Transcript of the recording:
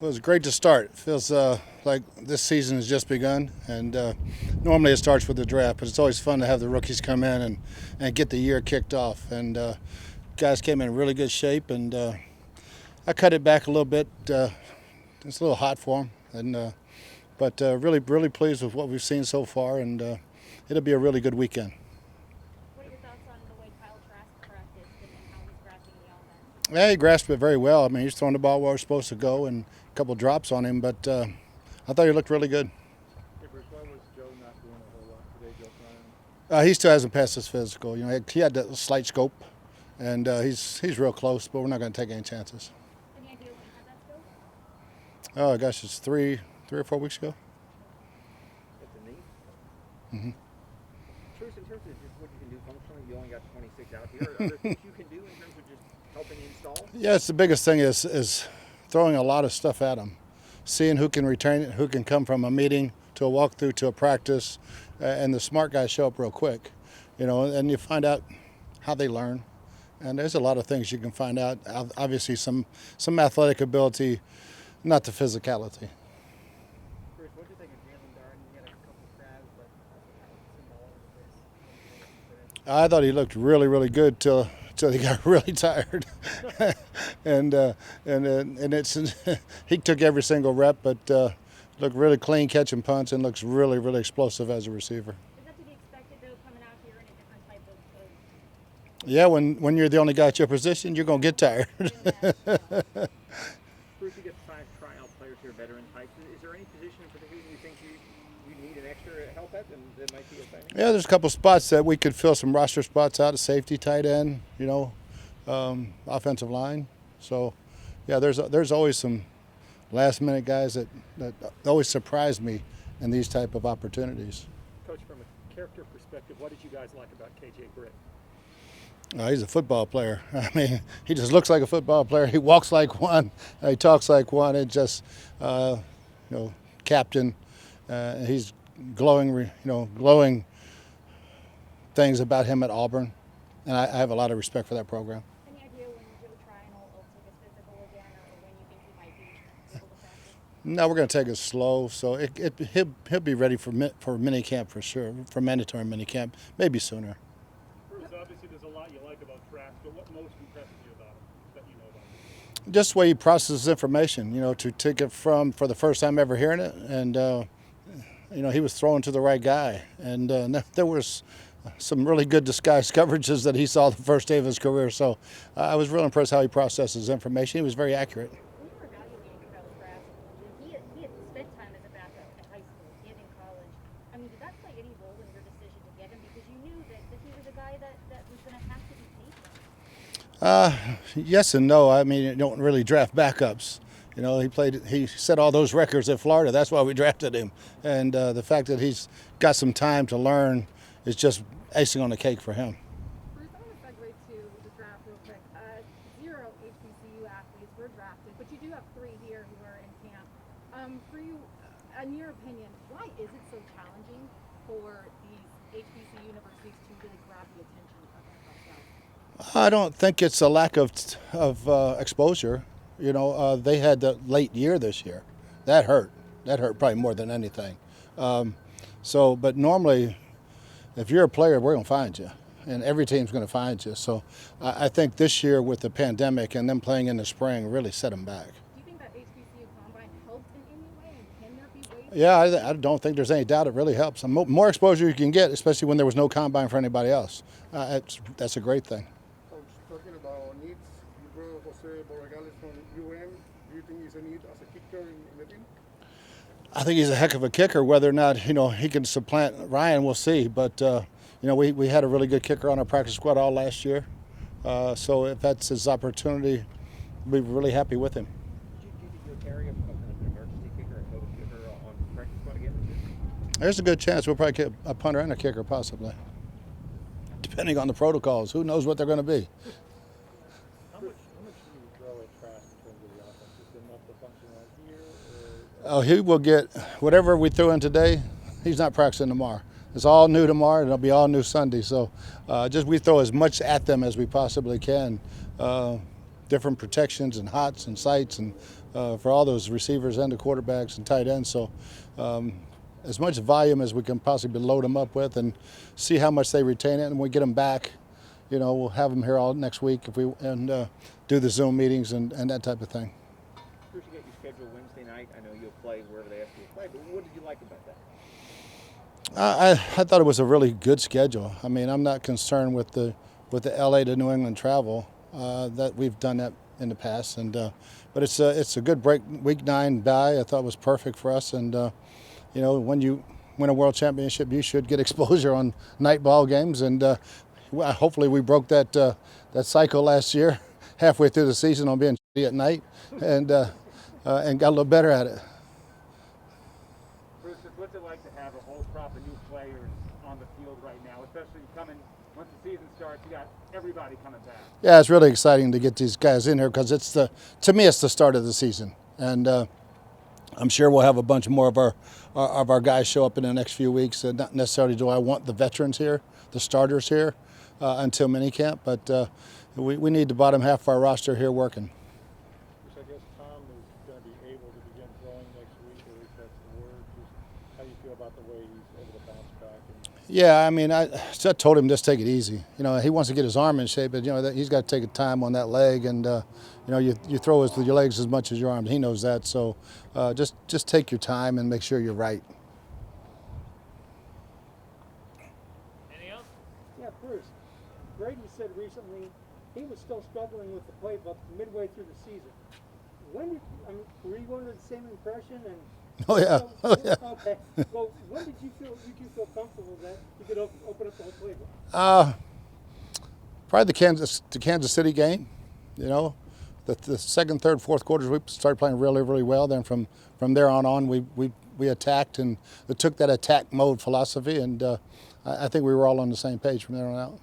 It was great to start. It feels like this season has just begun, and normally it starts with the draft, but it's always fun to have the rookies come in and get the year kicked off. And guys came in really good shape, and I cut it back a little bit. It's a little hot for them, but really pleased with what we've seen so far, and it'll be a really good weekend. What are your thoughts on the way Kyle Trask practiced and how he's grasping the offense? Yeah, he grasped it very well. I mean, he's throwing the ball where it's supposed to go, and a couple drops on him, but I thought he looked really good. Hey Bruce, why was Joe not doing a whole lot today, Joe Ryan? He still hasn't passed his physical. You know, he had that slight scope, and he's real close, but we're not going to take any chances. Any idea when he had that scope? Oh gosh, it's three or 4 weeks ago. At the knee? Mm-hmm. Bruce, in terms of just what you can do functionally, you only got 26 out here. Are there things you can do in terms of just helping install? Yeah, it's the biggest thing is throwing a lot of stuff at them, seeing who can return it, who can come from a meeting to a walkthrough to a practice, and the smart guys show up real quick, you know, and you find out how they learn. And there's a lot of things you can find out. Obviously, some athletic ability, not the physicality. Bruce, what do you think of Jalen Darden? He had a couple of grabs, but how symbolic of this? I thought he looked really good till he got really tired, and it's he took every single rep, but looked really clean catching punts and looks really explosive as a receiver. Is that to be expected, though, coming out here in a different type of Yeah, when you're the only guy at your position, you're gonna get tired. Bruce, you get 5 tryout players here, veteran types. Is there any position in particular you think you need an extra help at, and that might be a thing? Yeah, there's a couple spots that we could fill some roster spots out, a safety, tight end, you know, offensive line. So, yeah, there's always some last-minute guys that always surprise me in these type of opportunities. Coach, from a character perspective, what did you guys like about KJ Britt? He's a football player. I mean, he just looks like a football player. He walks like one. He talks like one. It just, captain. He's glowing things about him at Auburn, and I have a lot of respect for that program. any idea when Joe Tryon will take his physical again, or when you think he might be able to practice? No, we're going to take it slow. So he'll be ready for minicamp for sure, for mandatory minicamp, maybe sooner. Bruce, obviously there's a lot you like about Trask, but what most impresses you about him that you know about him? Just the way he processes information, you know, to take it from for the first time ever hearing it, and he was throwing to the right guy, and there was some really good disguised coverages that he saw the first day of his career. So I was real impressed how he processes information. He was very accurate. When you were evaluating Kyle Trask, he had spent time as a backup in high school and in college. I mean, did that play any role in your decision to get him? Because you knew that he was a guy that was going to have to be patient. Yes and no. I mean, you don't really draft backups. You know, he set all those records at Florida. That's why we drafted him. And the fact that he's got some time to learn is just icing on the cake for him. Bruce, I want to segue to the draft real quick. 0 HBCU athletes were drafted, but you do have 3 here who are in camp. For you, in your opinion, why is it so challenging for these HBCU universities to really grab the attention of NFL scouts? I don't think it's a lack of exposure. You know, they had the late year this year. That hurt. That hurt probably more than anything. But normally, if you're a player, we're going to find you. And every team's going to find you. So I think this year with the pandemic and them playing in the spring really set them back. Do you think that HBCU combine helped in any way? And can there be ways? Yeah, I don't think there's any doubt it really helps. More exposure you can get, especially when there was no combine for anybody else. That's a great thing. Coach, talking about needs, you brought Jose Borregales from UM. Do you think he's a need as a kicker in the team? I think he's a heck of a kicker. Whether or not he can supplant Ryan, we'll see. But we had a really good kicker on our practice squad all last year. So if that's his opportunity, we'll be really happy with him. Do you think you'll carry an emergency kicker, a coach kicker on practice squad again? There's a good chance we'll probably get a punter and a kicker possibly, depending on the protocols. Who knows what they're going to be? How much do you throw at Trask in terms of the offense? Is it enough to function right here? Oh, he will get whatever we threw in today. He's not practicing tomorrow. It's all new tomorrow, and it'll be all new Sunday. So we throw as much at them as we possibly can. Different protections and hots and sights and for all those receivers and the quarterbacks and tight ends. So as much volume as we can possibly load them up with and see how much they retain it. And when we get them back, you know, we'll have them here all next week do the Zoom meetings and that type of thing. Bruce, you got your schedule Wednesday night. I know you'll play wherever they ask you to play, but what did you like about that? I thought it was a really good schedule. I mean, I'm not concerned with the LA to New England travel. That we've done that in the past, but it's a good break. Week 9 bye I thought was perfect for us, and you know, when you win a world championship, you should get exposure on night ball games, and hopefully we broke that cycle last year, halfway through the season on being at night, and got a little better at it. Bruce, what's it like to have a whole crop of new players on the field right now, especially once the season starts, you got everybody coming back? Yeah, it's really exciting to get these guys in here because to me it's the start of the season, and I'm sure we'll have a bunch more of our guys show up in the next few weeks. Not necessarily do I want the veterans here, the starters here, until minicamp, but we need the bottom half of our roster here working. I guess Tom is going to be able to begin throwing next week, or at least that's the word. Just how do you feel about the way he's able to bounce back? Yeah, I mean, I told him just take it easy. You know, he wants to get his arm in shape, but you know he's got to take time on that leg, and you know you throw with your legs as much as your arms. He knows that, so just take your time and make sure you're right. Anything else? Yeah, Bruce. Brady said recently he was still struggling with the playbook midway through the season. Were you under the same impression? And Oh yeah, oh yeah. Okay. Well, when did you feel comfortable that you could open up the whole playbook? Probably the Kansas City game. You know, the second, third, fourth quarters we started playing really, really well. Then from there on we attacked and took that attack mode philosophy, and I think we were all on the same page from there on out.